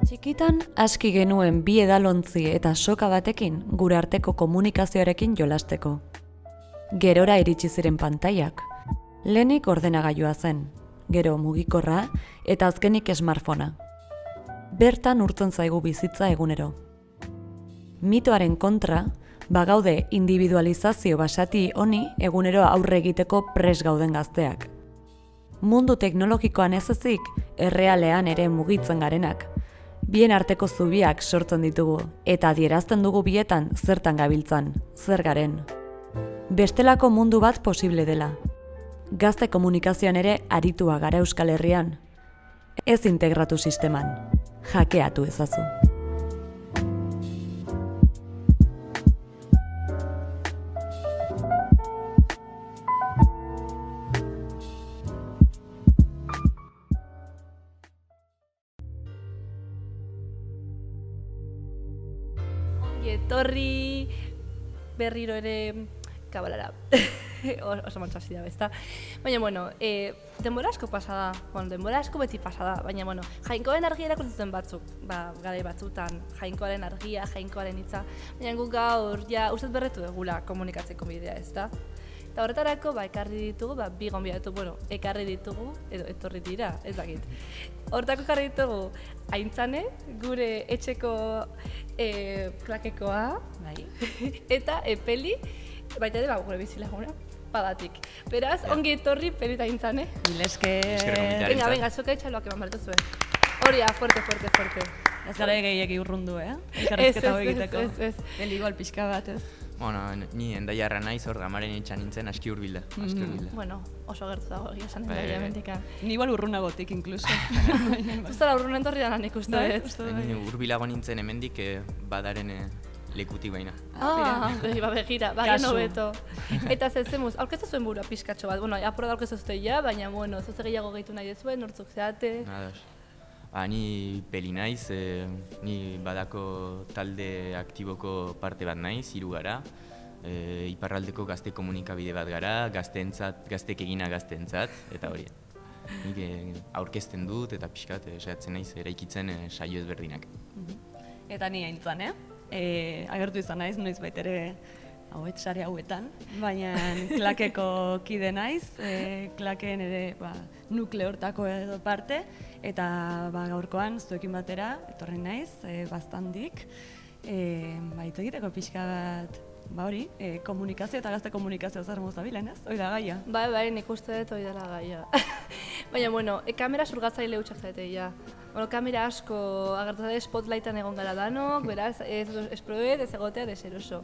Txikitan aski genuen bi edalontzi eta soka batekin gure arteko komunikazioarekin jolasteko. Gerora iritsi ziren pantailak. Lehenik ordenagailua zen, gero mugikorra eta azkenik smartphonea. Bertan urtzen zaigu bizitza egunero. Mitoaren kontra, bagaude individualizazio basati honi egunero aurre egiteko pres gauden gazteak. Mundu teknologikoan ez ezik, errealean ere mugitzen garenak. Bien arteko zubiak sortzen ditugu, eta adierazten dugu bietan zertan gabiltzan, zer garen. Bestelako mundu bat posible dela. Gazte komunikazioan ere aritua gara Euskal Herrian. Ez integratu sisteman, jakeatu ezazu. Etorri berriro ere kabalara. Oso mantxasi da, ezta? Baina, bueno, denbora asko pasada, denbora asko beti pasada, baina, bueno, Jainkoaren argia erakurtzen batzuk, garai batzutan, Jainkoaren argia, Jainkoaren hitza, baina guk gaur, ja, ustez berretu egula komunikatzeko bidea, ezta? Eta horretarako, ekarri ditugu, bi gonbidatu, ekarri ditugu, edo etorri dira, ez dakit. Horretako ekarri ditugu, Aintzane, gure etxeko klakekoa, eta Epeli, baita ere, gure bizilaguna, padatik. Beraz, ongi etorri, Peli eta Aintzane. Milesker. Venga, zuka etxaloak eman bartu zuen. Hori da, fuerte. Ez gara gehiagi urrundu, Elkarrizketa hau egiteko. Ez. Beli igual pixka bat, ez? Bueno, ni endaiarra naiz, hor gamaren itxan nintzen, aski hurbilda. Bueno, oso gertu dago egia esan endaia mentika. Ni igual urrunagotik, inkluso. Zuztara urrunen torri danan ikusten. Ni hurbilago nintzen hemendik badaren lekutik baina. Begira, geno beto. Eta zezemuz, aurkeztu zuen burua pixkatxo bat. Bueno, apura da aurkeztu zute ja, baina, bueno, zuze gehiago gehitu nahi dezuen, nortzuk zeate. Ni Peli naiz, ni badako talde aktiboko parte bat naiz, 3 gara. Iparraldeko gazte komunikabide bat gara, gaztek egina gazteentzat, eta hori. Nik aurkezten dut eta pixkat saiatzen naiz eraikitzen saio ezberdinak. Eta ni Aintzane, agertu izan naiz, noiz baitere sare hauetan, baina klakeko kide naiz, klakeen ere nukleo hortako edo parte, eta gaurkoan zuekin batera, etorri naiz, baztandik, hitz egiteko pixka bat, hori, komunikazio eta gazte komunikazio zer mozabilen, ez? Hoi da gaia. Bai, nik uste dut hoi dela gaia. Baina, bueno, kamera surgatzaile hutsak zaite, ja. Bueno, kamera asko agertu da spotlightan egon gara danok, beraz, ez proet, ez egotea, deseroso.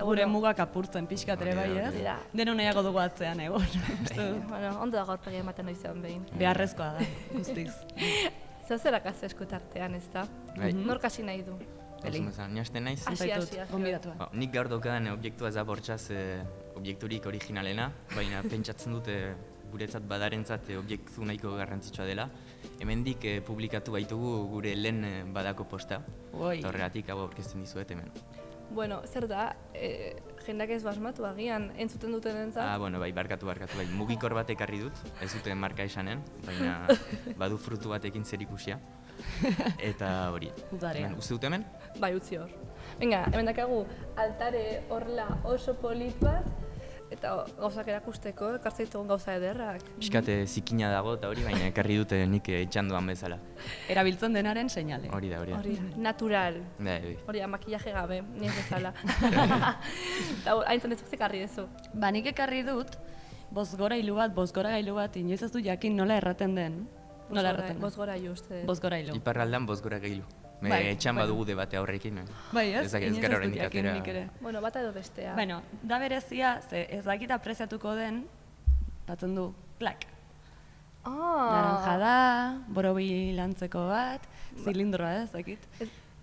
Gure mugak apurtzen pixkat ere bai, ez? Deno nahiago dugu atzean egon. Bueno, ondo da gaurpegia ematen noizean behin. Beharrezkoa da, guztiz. Zauzerak azte eskutartean, ez da? Nork hasi nahi du? Ni hasten naiz? Asi. Nik gaur daukadan objektua ez da bortxaz objekturik originalena, baina pentsatzen dute guretzat badarentzat objektu nahiko garrantzitsua dela. Hemendik publikatu baitugu gure lehen badako posta, eta horregatik hau aurkezten dizuet hemen. Bueno, zer da, jendak ez basmatu agian, entzuten duten entzat? Bai, barkatu, mugikor bat ekarri dut, ez duten marka esanen, baina badu frutu batekin zer ikusia. Eta hori, uste dut hemen? Bai, utzi hor. Venga, hemen dakagu altare horrela oso polit bat, eta gauzak erakusteko, ekartzaitugun gauza ederrak. Piskate zikina dago eta hori, baina ekarri dute nik etxanduan bezala. Erabiltzen denaren seinale. Hori da. Natural. Hori da, makillaje gabe, ni ez bezala. Eta Aintzane zuk ekarri dezu. Nik ekarri dut, bozgorailu bat, inoiz ez du jakin nola erraten den. Bozgorailu uste. Bozgorailu. Iparraldan bozgorailu. Etxan badugu debate aurrekin. Bai, ez? Ez gara horrendik atera. Bueno, bata edo bestea. Bueno, da berezia, ez dakit apreziatuko den, batzen du, klak. Naranja da, borobil antzeko bat, zilindroa ez dakit.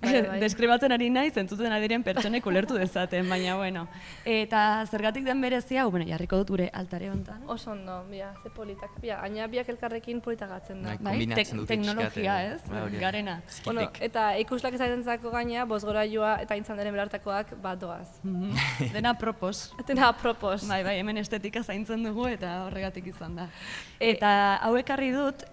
Bai. Deskribatzen ari naiz, entzuten ari diren pertsonek ulertu dezaten, baina bueno. Eta zergatik den berezia, bueno, jarriko dut gure altare hontan. Oso ondo, ze politak. Gaina biak elkarrekin politagatzen da. Bai, kombinatzen dute teknologia, pixkat, ez? hori da. Garena. Bueno, eta ikuslak ezatentzako gaina, bozgorailua eta intzanderen belartakoak doaz. Dena propos. Atena apropos. Bai, hemen estetika zaintzen dugu eta horregatik izan da. Eta hau ekarri dut,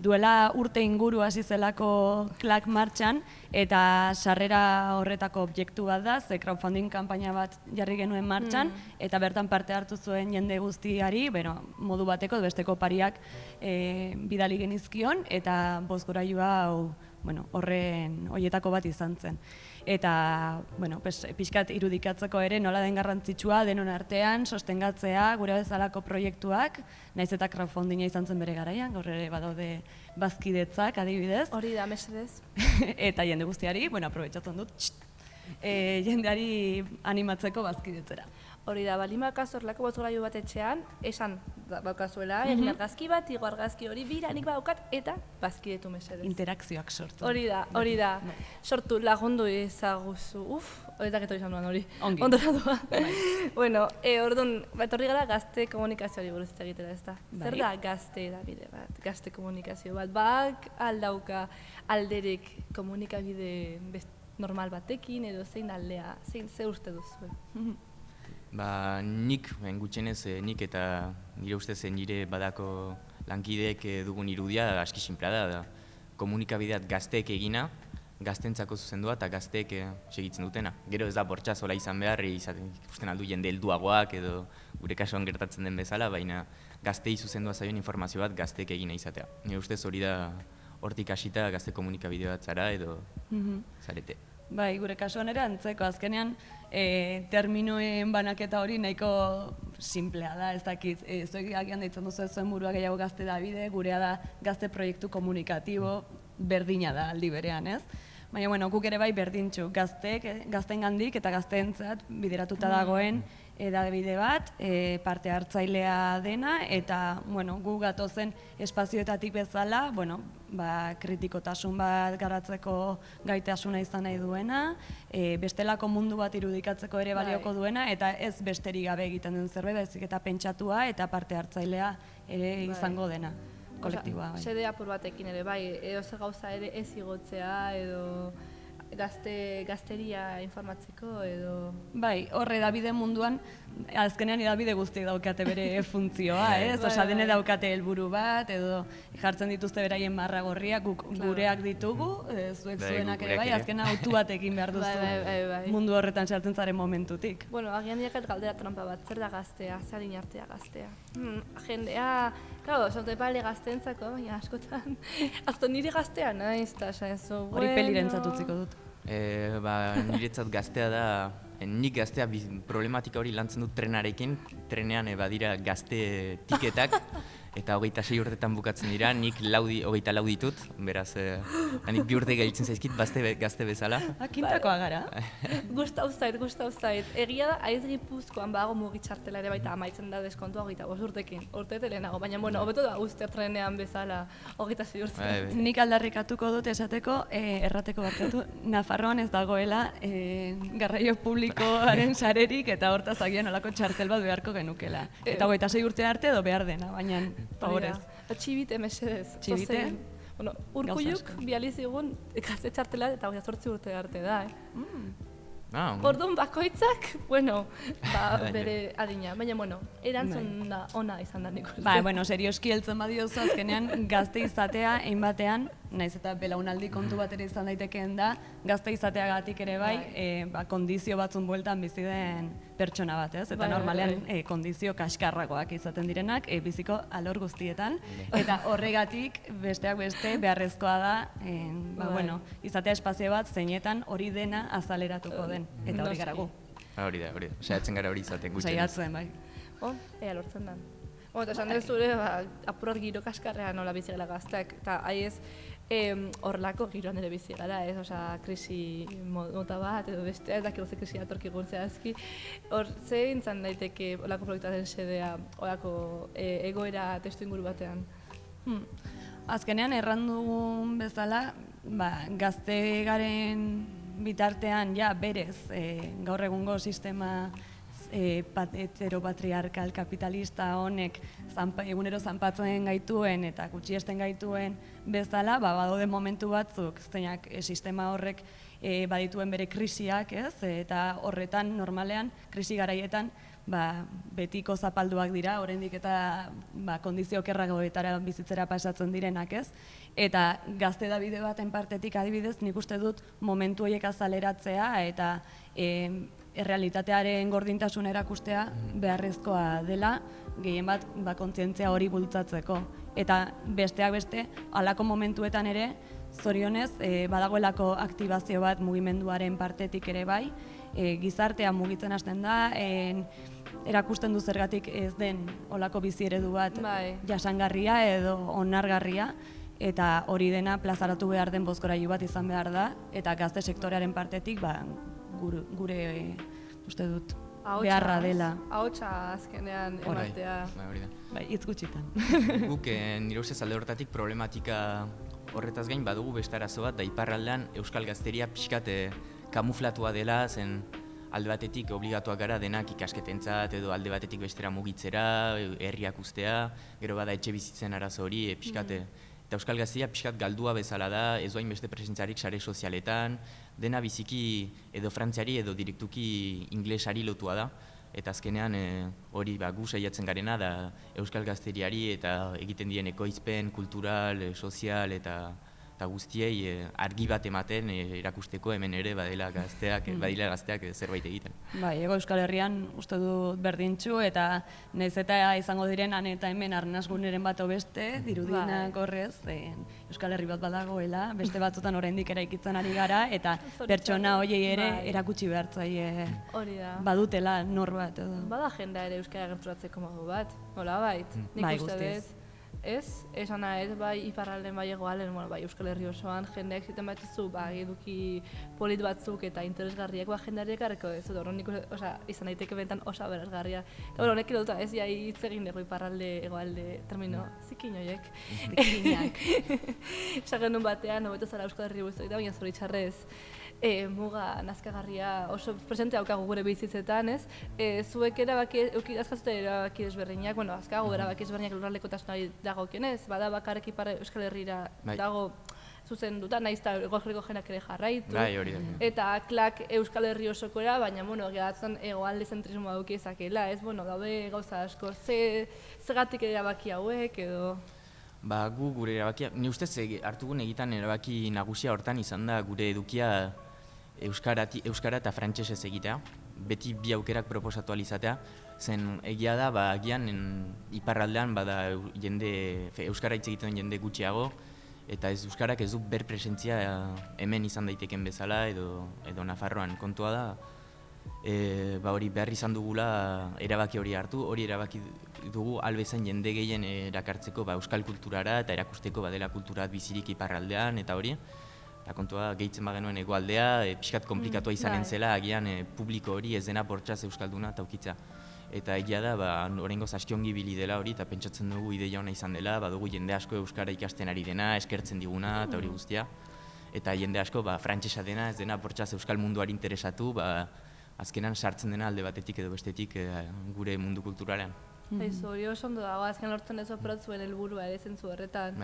duela urte inguru hasi zelako klak martxan, eta sarrera horretako objektu bat da, ze crowdfunding kanpaina bat jarri genuen martxan, eta bertan parte hartu zuen jende guztiari, modu bateko, besteko pariak bidali genizkion, eta bozgorailua horren hoietako bat izan zen. Eta, pixkat irudikatzeko ere nola den garrantzitsua denon artean, sostengatzea gure bezalako proiektuak, naiz eta crowdfundinga izan zen bere garaian, gaur ere badaude bazkidetzak adibidez. Hori da, mesedez. Eta jende guztiari, aprobetxatzen dut, jendeari animatzeko bazkidetzera. Hori da, balimaka zorlako bozgorailu bat etxean, esan baukazuela, egin argazki bat, igo argazki hori bira, nik baukat, eta bazkidetu mesedez. Interakzioak sortu. Hori da. Sortu lagundu ezaguzu, horitak eto izan duan hori. Ongi. Ondora doa. Bueno, orduan, etorri gara gazte komunikazioari buruz egitera, ez da? Zer da gazte edabide bat, gazte komunikazio bat? Bak aldauka alderek komunikabide normal batekin, edo zein aldea, ze uste duzu? Nik, gutxienez, nik eta nire ustez nire badako lankideek dugun irudia aski sinplea da. Komunikabideat gazteek egina, gaztentzako zuzendua eta gazteek segitzen dutena. Gero ez da bortxa zola izan behar, ikusten aldu jende helduagoak edo gure kasuan gertatzen den bezala, baina gaztei zuzendua zaion informazio bat gazteek egina izatea. Nire ustez hori da hortik hasita gazte komunikabide bat zara edo zarete. Bai, gure kasuan ere antzeko, azkenean terminoen banaketa hori nahiko simplea da, ez dakit, zuek agian deitzen duzu zuen burua gehiago gazte Dabide, gurea da gazte proiektu komunikatibo berdina da aldi berean, ez? Baina, guk ere bai berdintxu, gaztengandik eta gazteentzat bideratuta dagoen hedabide bat, parte hartzailea dena, eta gu gatozen espazioetatik bezala, kritikotasun bat garatzeko gaitasuna izan nahi duena, bestelako mundu bat irudikatzeko ere balioko duena, eta ez besterik gabe egiten den zerbait, baizik eta pentsatua eta parte hartzailea ere izango dena. Kolektiboa, bai. Sede apur batekin ere, bai, edo ze gauza ere ez igotzea, edo gazteria informatzeko, edo... Bai, horre Dabide munduan, azkenean Dabide guztiek daukate bere funtzioa, ez? Osa, dene daukate helburu bat, edo jartzen dituzte beraien marra gorriak, gureak ditugu, zuek zuenak ere bai, azkenean autu batekin behar duzu mundu horretan sartzen zaren momentutik. Bueno, agian diakat galdera trampa bat, zer da gaztea, zer artea gaztea? Jendea, claro, zonte pale gazteentzako, baina askotan, azto nire gaztea naiz, eta esan zu, bueno... Hori pelirentzat utziko dut. Niretzat gaztea da, nik gaztea problematika hori lantzen dut trenarekin, trenean badira gazte tiketak, eta 26 urtetan bukatzen dira, nik 24 ditut, beraz, nik 2 urte gailtzen zaizkit gazte bezala. Kintakoa gara. Gustau zait. Egia da, aiz Gipuzkoan bago mugitxartela ere baita amaitzen da deskontua 25 urtekin, urte lehenago, baina, hobeto da guztia trenean bezala 26 urte. Nik aldarrikatuko dut esateko, errateko barkatu, Nafarroan ez dagoela garraio publikoaren sarerik eta hortaz agian olako txartel bat beharko genukela. Eta 26 urte arte edo behar dena, baina favorez. Txibite, mesedez. Txibite? Urkulluk bializigun gazte txartela eta 28 urte arte da, Orduan bakoitzak, bere adina, baina, erantzun da ona izan da nik uste. Serioski heltzen badiozu azkenean gazte izatea hein batean, naiz eta belaunaldi kontu bat ere izan daitekeen da, gazte izateagatik ere bai, kondizio batzun bueltan bizi den pertsona bat, ez? Eta normalean kondizio kaskarragoak izaten direnak, biziko alor guztietan, eta horregatik besteak beste beharrezkoa da, izatea espazio bat zeinetan hori dena azaleratuko den, eta hori gara gu. Hori da, saiatzen gara hori izaten gutxenez. Saiatzen, bai. Ea lortzen da. Eta esan dezure, apurat giro kaskarrean nola bizi gara gazteak, eta haiez horrelako giroan ere bizi gara, ez? Osa, krisi mota bat, edo bestea, ez dakiko ze krisi atorki gurtzea azki. Hor, zein zan daiteke horako proiektaren sedea, horako egoera testu inguru batean? Azkenean errandugun bezala, gazte garen bitartean ja berez gaur egungo sistema heteropatriarkal kapitalista honek egunero zanpatzen gaituen eta gutxiesten gaituen bezala, badaude momentu batzuk zeinak sistema horrek badituen bere krisiak, ez? Eta horretan normalean krisi garaietan betiko zapalduak dira, oraindik eta kondizio okerragoetara bizitzera pasatzen direnak, ez? Eta gazte Dabide baten partetik adibidez, nik uste dut momentu horiek azaleratzea eta errealitatearen gordintasun erakustea beharrezkoa dela, gehien bat kontzientzia hori bultzatzeko. Eta besteak beste, halako momentuetan ere, zorionez, badagoelako aktibazio bat mugimenduaren partetik ere bai, gizartea mugitzen hasten da, erakusten du zergatik ez den olako bizi eredu bat jasangarria edo onargarria, eta hori dena plazaratu behar den bozgorailu bat izan behar da, eta gazte sektorearen partetik gure uste dut beharra dela. Ahotsa azkenean ematea. Bai, hitz gutxitan. Guk nire ustez alde horretatik problematika horretaz gain badugu beste arazo bat, da iparraldean euskal gazteria pixkat kamuflatua dela, zen alde batetik obligatuak gara denak ikasketentzat edo alde batetik bestera mugitzera, herriak ustea, gero bada etxe bizitzen arazo hori pixkat. Eta euskal gazteria pixkat galdua bezala da, ez doain beste presentzarik sare sozialetan, dena biziki edo frantziari edo direktuki inglesari lotua da. Eta azkenean hori gu saiatzen garena da euskal gazteriari eta egiten dien ekoizpen, kultural, sozial eta guztiei argi bat ematen erakusteko hemen ere badila gazteak zerbait egiten. Bai, Hego Euskal Herrian uste dut berdintxu eta nahiz eta izango diren han eta hemen arnasguneren bat beste, dirudienak horrez, Euskal Herri bat badagoela, beste batzutan oraindik eraikitzen ari gara eta pertsona horiei ere erakutsi behartzaile badutela norbait edo. Bada jendea ere euskara gerturatzeko modu bat, nolabait. Nik uste dut. Ez, esana ez, bai iparralden bai egoalen, bai Euskal Herri osoan jendeak ziten batzu, eduki polit batzuk eta interesgarriak jendeari ekarreko ez, nik izan daiteke bentan osa berazgarria. Eta honek edo ez, hitz egin dugu iparralde, egoalde, termino, zikin horiek. Zikinak. Esagen duen batean, hobeto zara Euskal Herri guztu eta baina zoritxarrez. Muga nazkagarria oso presente daukagu gure bizitzetan, ez? Zuek azkazute erabaki desberdinak, azkago erabaki desberdinak lurraldekotasunari dagokionez, bada bakarrik ipar Euskal Herrira dago zuzen duta, nahiz eta Herriko jenak ere jarraitu. Bai, hori da. Eta klak Euskal Herri osokora, baina, gehatzen egoalde zentrismoa duki ezakela, ez? Daude gauza asko, zegatik erabaki hauek edo... Gu gure erabakia, ni ustez hartugun egitan erabaki nagusia hortan izan da gure edukia euskara eta frantsesez egitea, beti bi aukerak proposatu alizatea, zen egia da, agian iparraldean bada euskara hitz egiten jende gutxiago, eta euskarak ez du ber presentzia hemen izan daiteken bezala edo Nafarroan. Kontua da, hori behar izan dugula erabaki hori hartu, hori erabaki dugu albezain jende gehien erakartzeko euskal kulturara eta erakusteko badela kulturat bizirik iparraldean eta hori. Eta kontua gehitzen bagenuen egoaldea, pixkat komplikatua izanen zela, agian publiko hori ez dena bortxaz euskalduna taukitza. Eta egia da, oraingoz aski ongi ibili dela hori, eta pentsatzen dugu ideia ona izan dela, badugu jende asko euskara ikasten ari dena, eskertzen diguna eta hori guztia. Eta jende asko frantsesa dena, ez dena bortxaz euskal munduari interesatu, azkenan sartzen dena alde batetik edo bestetik gure mundu kulturalean. Hori oso ondo dago, azken lortzen ez operatzuen helburua ere zentzu horretan.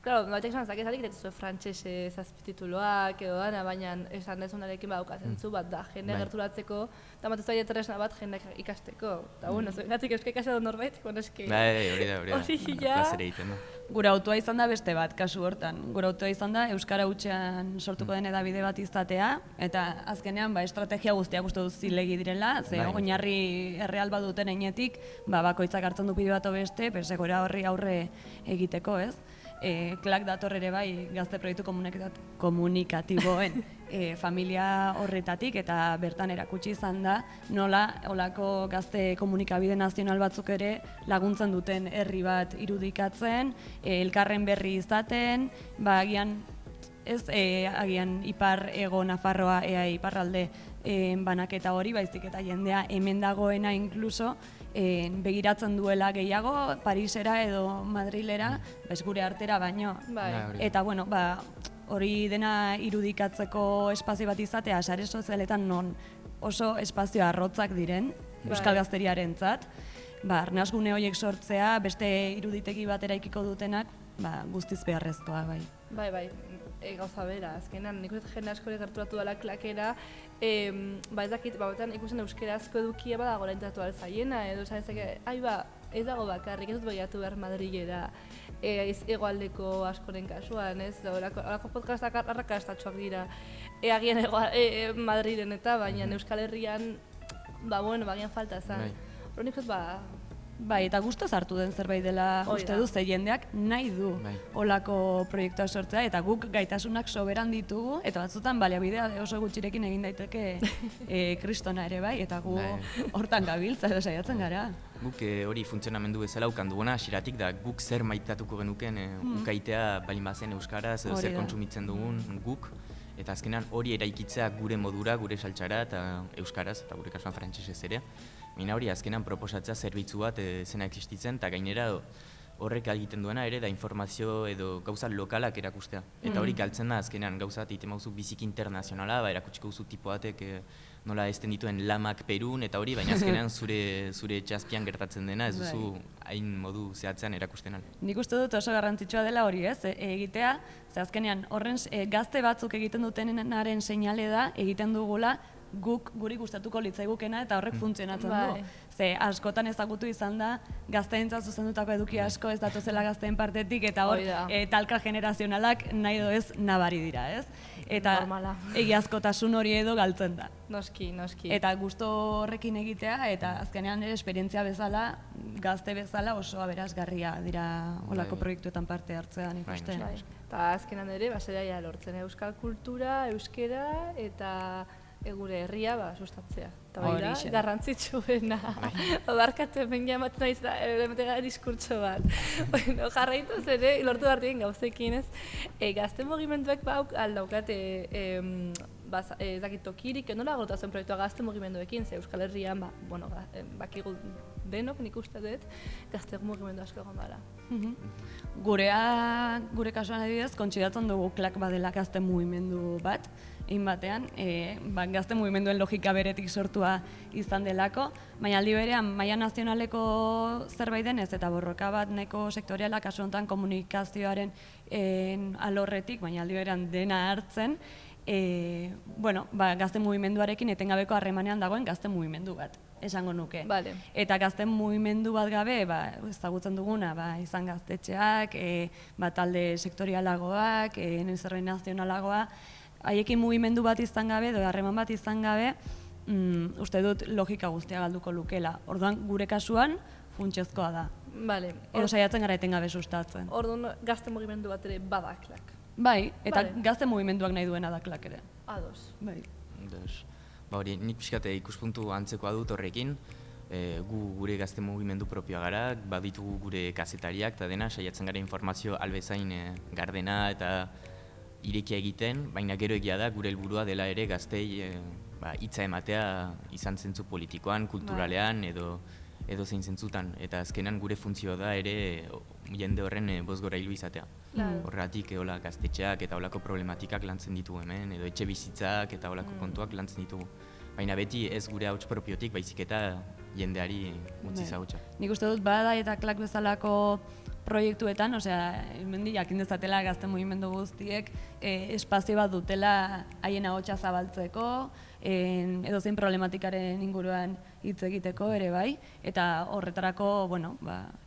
Claro, batek esan zakezarik ez frantsese zazpitituloak edo dana, baina esan dezunarekin badauka zentzu bat da, jendea gerturatzeko, eta bat ez da tresna bat jendeak ikasteko. Eta gatik euskal ikastea norbait, eski... Hori da, plazera egiten da. Gure autua izan da beste bat, kasu hortan. Gure autua izan da euskara hutsean sortuko den edabide bat izatea, eta azkenean estrategia guztiak uste dut zilegi direla, ze oinarri erreal baduten heinetik, bakoitzak hartzen du bide bat beste, persegora horri aurre egiteko, ez? Klak dator ere bai gazte proiektu komunikatiboen familia horretatik eta bertan erakutsi izan da nola olako gazte komunikabide nazional batzuk ere laguntzen duten herri bat irudikatzen, elkarren berri izaten, agian ipar ego Nafarroa iparralde banaketa hori, baizik eta jendea hemen dagoena inkluso begiratzen duela gehiago Parisera edo Madrilera, gure artera baino. Eta hori dena irudikatzeko espazio bat izatea sare sozialetan non oso espazio arrotzak diren euskal gazteriarentzat, arnasgune horiek sortzea, beste iruditegi bat eraikiko dutenak, guztiz beharrezkoa, bai. Bai, gauza bera, azkenan, nik uste jende askori gerturatu dela klakera, ez dakit, betan ikusten euskerazko edukia badago lehentatu alzaiena, edo zaizake, ez dago bakarrik, ez dut begiatu behar Madrilera, hegoaldeko askoren kasuan, ez? Horako podcastak arrakastatxoak dira, agian Madrilen eta, baina Euskal Herrian, bagian falta zen. Hor nik Bai, eta guztoz hartu den zerbait dela uste du, ze jendeak nahi du olako proiektua sortzea, eta guk gaitasunak soberan ditugu, eta batzutan baliabidea oso gutxirekin egin daiteke kristona ere bai, eta gu hortan gabiltza edo saiatzen gara. Guk hori funtzionamendu bezala ukan duguna hasieratik da guk zer maitatuko genuken ukaitea balin bazen euskaraz edo zer kontsumitzen dugun guk, eta azkenan hori eraikitzea gure modura, gure saltxara eta euskaraz, eta gure kasuan frantsesez ere. Mina hori azkenan proposatzea zerbitzu bat zena existitzen, eta gainera horrek egiten duena ere da informazio edo gauza lokalak erakustea. Eta hori galtzen da azkenan gauza bat egiten mauzu biziki internazionala, erakutsiko duzu tipo batek nola ezten dituen lamak Perun eta hori, baina azkenan zure txazpian gertatzen dena ez duzu hain modu zehatzean erakusten al. Nik uste dut oso garrantzitsua dela hori, ez? Egitea, ze azkenean horren gazte batzuk egiten dutenaren seinale da egiten dugula guk guri gustatuko litzaigukena eta horrek funtzionatzen du. Ze askotan ezagutu izan da gazteentzat zuzendutako eduki asko ez datozela gazteen partetik eta hor talka generazionalak nahi edo ez nabari dira, ez? Eta egiazkotasun hori edo galtzen da. Noski. Eta gusto horrekin egitea eta azkenean ere esperientzia bezala, gazte bezala oso aberasgarria dira olako proiektuetan parte hartzean ikusten. Eta azkenean ere baseraia lortzen euskal kultura, euskera eta gure herria sustatzea. Eta hori da, garrantzitsuena. Barkatu, hemen jamaten nahiz da, elementega diskurtso bat. Jarraituz ere, lortu hartien gauzekin ez. Gazte mugimenduek aldaukate ez dakit tokirik, nola agotazen proiektua gazte mugimenduekin, ze Euskal Herrian, bakigu denok nik uste dut, gazte mugimendu asko egon dara. Gure kasuan adibidez, kontsidatzen dugu klak badela gazte mugimendu bat, egin batean, gazte mugimenduen logika beretik sortua izan delako, baina aldi berean maila nazionaleko zerbait denez eta borroka bat neko sektoriala kasu honetan komunikazioaren alorretik, baina aldi berean dena hartzen, gazte mugimenduarekin etengabeko harremanean dagoen gazte mugimendu bat, esango nuke. Eta gazte mugimendu bat gabe, ezagutzen duguna, izan gaztetxeak, talde sektorialagoak, zerbait nazionalagoa, haiekin mugimendu bat izan gabe, edo harreman bat izan gabe, uste dut logika guztia galduko lukela. Orduan, gure kasuan, funtsezkoa da. Edo saiatzen gara etengabe sustatzen. Orduan, gazte mugimendu bat ere badaklak. Bai, eta gazte mugimenduak nahi duena daklak ere. Ados. Bai. Hori, nik pixkate ikuspuntu antzekoa dut horrekin, gure gazte mugimendu propioa gara, baditugu gure kazetariak, eta dena, saiatzen gara informazio albezain gardena eta irekia egiten, baina gero egia da gure helburua dela ere gaztei hitza ematea izan zentzu politikoan, kulturalean edo zein zentzutan. Eta azkenan gure funtzioa da ere jende horren bozgora hilu izatea. Horregatik gaztetxeak eta olako problematikak lantzen ditugu hemen, edo etxe bizitzak eta olako kontuak lantzen ditugu. Baina beti ez gure hauts propiotik, baizik eta jendeari utzi zahutsa. Nik uste dut bada eta klak bezalako proiektuetan, hemendik jakin dezatela gazte mugimendu guztiek espazio bat dutela haien ahotsa zabaltzeko, edozein problematikaren inguruan hitz egiteko ere bai, eta horretarako,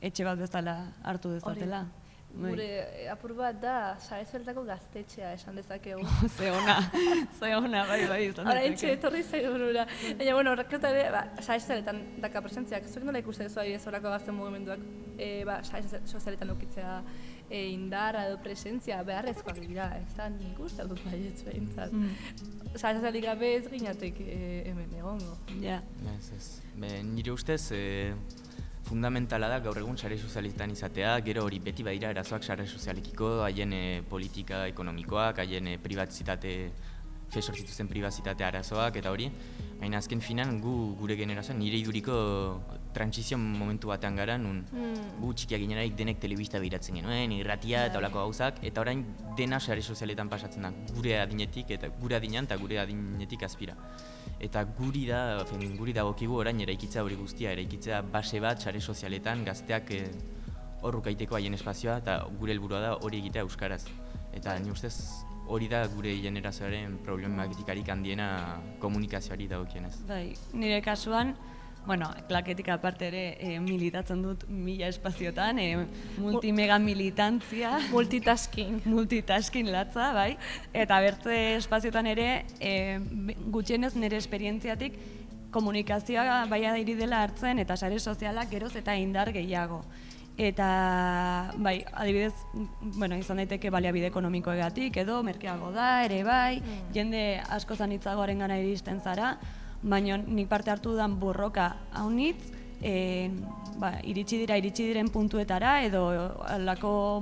etxe bat bezala hartu dezatela. Gure apur bat da, sarezueltako gaztetxea esan dezakegu. Ze ona, bai, izan dezake. Horaintxe, etorri zaidu burura. Baina, horreketan ere, sarezueletan daka presentziak, zuek nola ikuste duzu ari ez horako gazte mugimenduak sarezueletan ukitzea indarra edo presentzia beharrezkoak dira, ez da nik uste dut baietz behintzat. Sarezuelik gabe ez ginatek hemen egongo. Nire ustez, fundamentala da gaur egun sare sozialetan izatea, gero hori beti badira erazoak sare sozialekiko, haien politika ekonomikoak, haien pribatizitate sortzitu zen pribazitate arazoak eta hori. Baina azken finan gure generazioan nire iduriko transizio momentu batean gara, nun gu txikiak gineraik denek telebista behiratzen genuen, irratia eta olako gauzak, eta orain dena sare sozialetan pasatzen da, gure adinetik eta gure adinean eta gure adinetik azpira. Eta guri dagokigu orain eraikitzea hori guztia, eraikitzea base bat sare sozialetan gazteak horrukaiteko haien espazioa eta gure helburua da hori egitea euskaraz. Eta ni ustez hori da gure generazioaren problematikarik handiena komunikazioari dagokienez. Bai, nire kasuan, klaketik aparte ere militatzen dut 1000 espaziotan, multimega militantzia. Multitasking latza, bai. Eta bertze espaziotan ere, gutxienez nire esperientziatik, komunikazioa baia iri dela hartzen eta sare sozialak geroz eta indar gehiago. Eta, bai, adibidez, izan daiteke baliabide ekonomikoegatik edo merkeago da, ere bai, jende asko zanitzagoaren gana iristen zara, baina nik parte hartu dudan borroka haunitz, iritsi diren puntuetara edo alako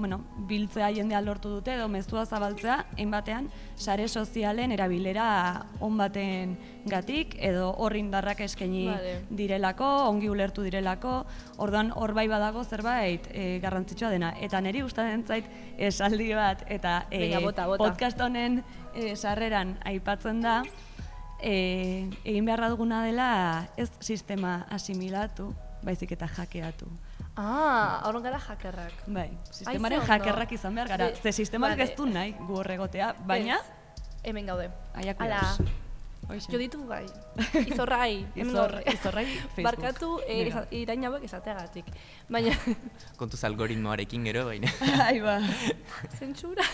biltzea jendea lortu dute edo mezua zabaltzea batean sare sozialen erabilera on baten gatik edo hor indarrak eskaini direlako, ongi ulertu direlako, orduan hor bai badago zerbait garrantzitsua dena. Eta niri gustatzen zait esaldi bat eta podcast honen sarreran aipatzen da, egin beharra duguna dela ez sistema asimilatu, baizik eta hackeatu. Horren gara hackerrak. Bai, sistemaren hackerrak izan behar gara. Ze sistemarik ez du nahi gu horregotea, baina... Hemen gaude. Aiakudas. Jo ditu gai. Izorrai. Izorrai Facebook. Barkatu irain hauek esateagatik. Baina... Kontuz algoritmoarekin gero, baina... Aiba. Zentsura.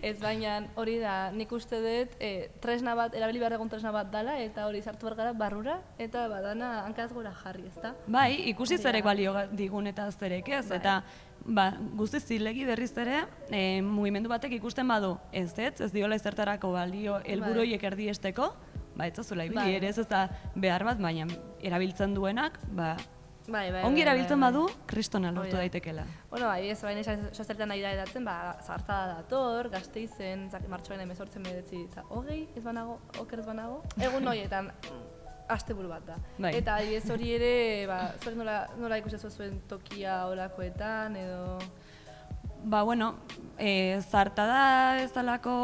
Ez baina hori da, nik uste dut tresna bat, erabili behar egun tresna bat dala, eta hori sartu behar gara barrura, eta badana hankaz gora jarri, ezta? Bai, ikusi zerek balio digun eta zerek ez, eta guztiz zilegi berriz ere, mugimendu batek ikusten badu ez diola ezertarako balio helburuiek erdiesteko, ez zazula ibili ere ez da behar bat, baina erabiltzen duenak, ongi erabiltzen badu, kristona lortu daitekela. Ez baina sozialetan nahi da edatzen, zartada dator, Gasteizen, martxoaren 18 eta 20, ez banago, oker ez banago, egun horietan, asteburu bat da. Eta adibidez hori ere, zuek nola ikusten zuen tokia olakoetan, edo... Zartada ez dalako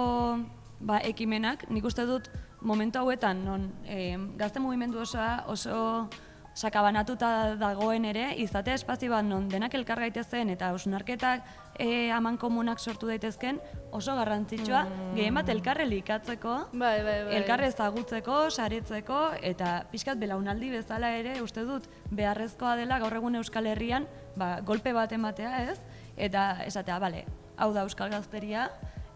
ekimenak, nik uste dut momentu hauetan, non gazte mugimendu oso sakabanatuta dagoen ere, izate espazio bat non denak elkar gaitezen eta hausnarketak aman komunak sortu daitezken oso garrantzitsua, gehien bat elkarre likatzeko, elkarre ezagutzeko, saretzeko, eta pixkat belaunaldi bezala ere uste dut beharrezkoa dela gaur egun Euskal Herrian golpe bat ematea ez, eta esatea, hau da Euskal Gazteria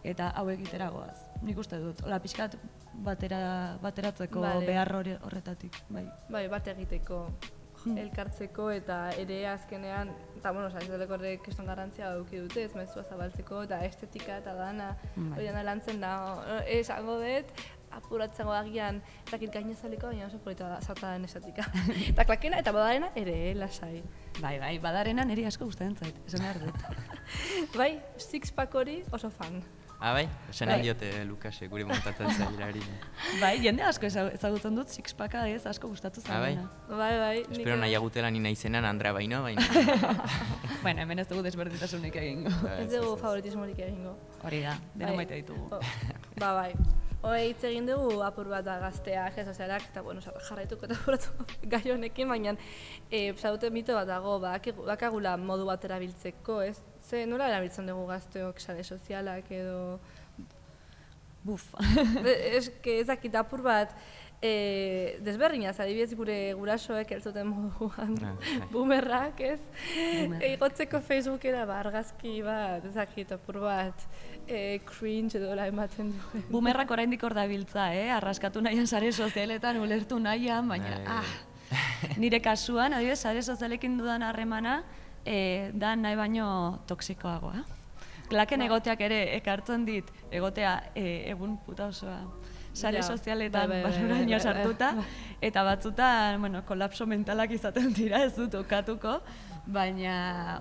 eta hau egitera goaz. Nik uste dut, pixkat bateratzeko behar horretatik. Bat egiteko, elkartzeko eta ere azkenean, eta ez deleko horrek kriston garrantzia eduki dute, ez mezua zabaltzeko eta estetika eta dana, hori dana lantzen da, esango dut, apuratzen agian, zakit gainezaleko, baina oso polita da, zartaren estetika. Eta klakena eta badarena ere, lasai. Badarena niri asko gustatzen zait, esan behar dut. Sixpack hori oso fan. Esan aldiote Lukasek gure montatzen zailari. Jende asko ezagutzen dut sixpacka ez, asko gustatu zailena. Espero nahiagutela ni naizenen Andrea baino, baina... Hemen ez dugu desberdintasunik egingo. Ez dugu favoritismorik egingo. Hori da, deno maite ditugu. Hitz egin dugu apur bat gazteak, sozialak, eta jarraituko eta apuratu gai honekin, baina dute mito bat dago, bakagula modu bat erabiltzeko, ez? Ze nola erabiltzen dugu gazteok sare sozialak edo... Buf. Ez dakit apur bat desberdinaz, adibidez gure gurasoek eltzuten moduan boomerrak, ez? Igotzeko Facebookera argazki bat, ez dakit apur bat cringe edo ematen duen. Boomerrak oraindik hor dabiltza, arraskatu nahian sare sozialetan, ulertu nahian, baina nire kasuan, adibidez, sare sozialekin dudan harremana, da nahi baino toksikoagoa. Klaken egoteak ere ekartzen dit, egotea egun puta osoa sare Ja, sozialetan bai, barruraino sartuta, eta batzutan, kolapso mentalak izaten dira, ez dut ukatuko, baina,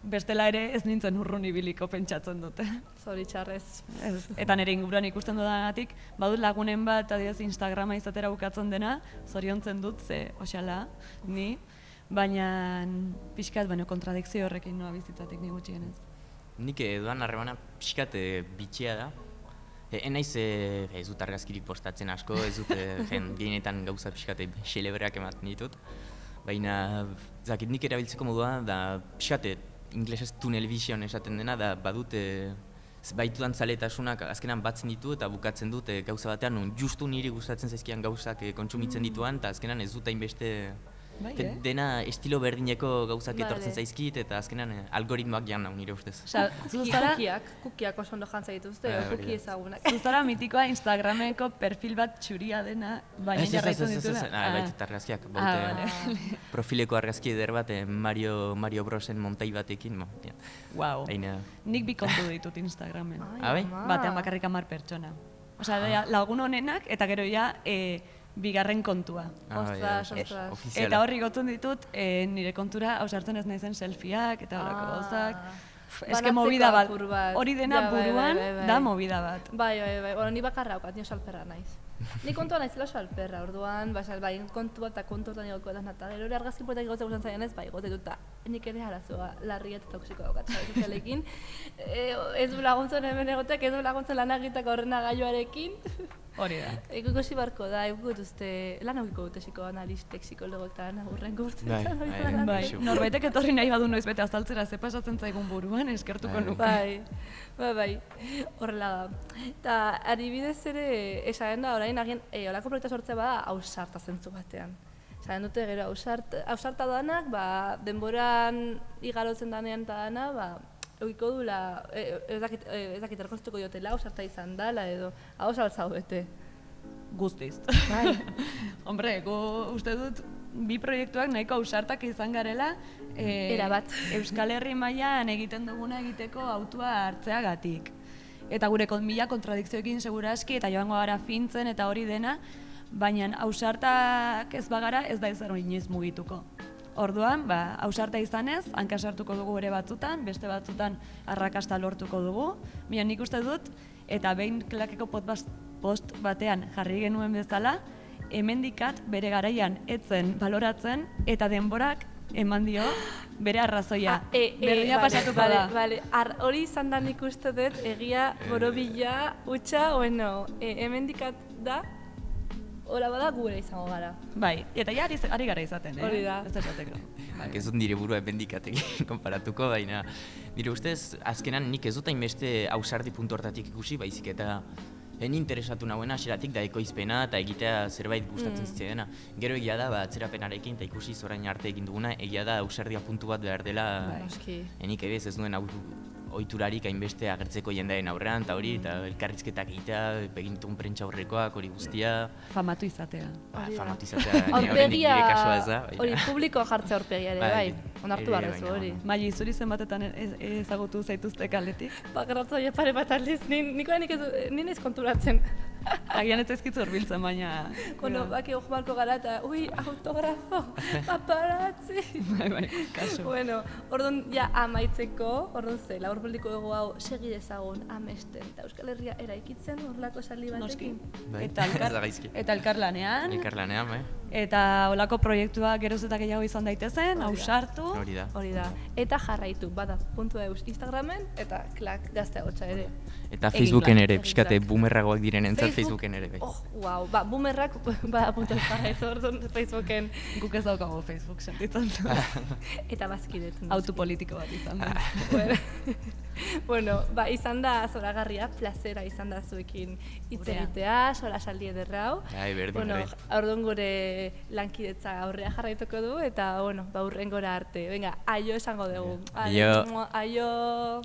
bestela ere ez nintzen urrun ibiliko pentsatzen dute. Zoritxarrez. Eta nire inguruan ikusten dudagatik, badut lagunen bat, adioz Instagrama izatera bukatzen dena, zoriontzen dut, ze, oxala, ni, baina pixkat, kontradikzio horrekin noa bizitzatik ni gutxienez. Nik doan harremana pixkat bitxia da. Naiz ez dut argazkirik postatzen asko, ez dut gehienetan gauza pixkat xelebreak ematen ditut. Baina, zakit nik erabiltzeko modua da pixkat inglesez tunnel vision esaten dena, da badut baitudan zaletasunak azkenan batzen ditu eta bukatzen dut gauza batean nun justu niri gustatzen zaizkian gauzak kontsumitzen dituan, eta azkenan ez dut hainbeste dena estilo berdineko gauzak etortzen zaizkit, eta azkenan algoritmoak jan nau nire ustez. Kukiak oso ondo jantza dituzte, kuki ezagunak. Zuzara mitikoa Instagrameko perfil bat txuria dena, baina jarraitzen dituna. Baitit argazkiak, profileko argazki eder bat Mario Brosen montai batekin. Wow, nik bi kontu ditut Instagramen. Batean bakarrik 10 pertsona. Osea, lagun honenak eta gero ja bigarren kontua. Ostras. Eta horri gotzen ditut nire kontura hausartzen ez naizen selfieak eta horako gauzak. Eske movida bat, hori dena buruan da movida bat. Bai, ni bakarra haukat, nio salperra naiz. Ni kontua naizela salperra, orduan, kontua eta kontuetan egoko edan eta gero hori argazki poetak gauza guztan zaian ez, gote duta. Nik ere arazoa larria eta toksikoa daukatzen sozialekin. Ez du laguntzen hemen egotek, ez du laguntzen lan egiteko ordenagailuarekin. Hori da. Ikusi barko da, ikutuzte lan egiko dute psikoanalistek, psikologotan, agurrengo urteetan. Bai, norbaitek etorri nahi badu noiz bete azaltzera ze pasatzen zaigun buruan, eskertuko nuke. Bai, horrela da. Eta adibidez ere, esagen da orain agin, olako proiekta sortzea bada ausarta zentzu batean. Esagen dute gero ausarta danak, denboran igarotzen danean eta dana, eukiko dula, ez dakit erkonzituko diotela, ausarta izan dala edo, hau zaudete. Guztiz. Hombre, gu uste dut, bi proiektuak nahiko ausartak izan garela, Erabat. Euskal Herri mailan egiten duguna egiteko autua hartzeagatik. Eta gure mila kontradikzioekin seguraski, eta joango gara fintzen eta hori dena, baina ausartak ez bagara ez da ezer inoiz mugituko. Orduan, ausarta izanez, hanka sartuko dugu ere batzutan, beste batzutan arrakasta lortuko dugu. Baina nik uste dut, eta behin klakeko post batean jarri genuen bezala, hemendikat bere garaian etzen baloratzen eta denborak eman dio bere arrazoia. Berdina pasatuko da. Hori izan da nik uste dut, egia borobila, utxa, hemendikat da, hola bada gure izango gara. Bai, eta ja ari gara izaten, Hori da. Ez esateko. Ez dut nire burua ependikatekin konparatuko, baina nire ustez, azkenan nik ez dut hainbeste ausardi puntu hortatik ikusi, baizik eta interesatu nagoena hasieratik da ekoizpena eta egitea zerbait gustatzen zitzaidana. Gero egia da, atzerapenarekin eta ikusi orain arte egin duguna, egia da ausardia puntu bat behar dela. Enik ebez ez duen ohiturarik hainbeste agertzeko jendearen aurrean, eta hori, eta elkarrizketak egitea, egintun prentsa aurrekoak, hori guztia. Famatu izatea. Famatu izatea, nire kasua ez da. Hori publikoa jartzea aurpegia ere, bai, onartu barrezu hori. Maili, zuri zenbatetan ezagutu zaituzte kaletik? Gertatu pare bat aldiz, nien ez konturatzen. Agian ez zaizkitzu horbiltzen, baina... Baki hori barko gara eta, autografo, paparazzi. Bai, kasu. Orduan, ja, amaitzeko, orduan ze, labur publiko dugu hau segi dezagun amesten eta Euskal Herria eraikitzen horrelako esaldi batekin. Eta elkarlanean. Elkarlanean, bai. Eta olako proiektua geroz eta gehiago izan daitezen, ausartu. Hori da. Eta jarraitu, bada, .eus Instagramen eta klak gazteagotxa ere. Eta Facebooken ere, pixkate boomerragoak diren entzat Facebooken ere. Wow, boomerrak bada .eus jarraitu orduan Facebooken. Guk ez daukago Facebook sentitzen. Eta bazkidetzen. Autopolitiko bat izan da. Izan da zoragarria, plazera izan da zuekin hitz egitea, solasaldi ederra hau. Orduan gure lankidetza aurrea jarraituko du eta hurrengora arte. Venga, aio esango dugu. Aio. Aio.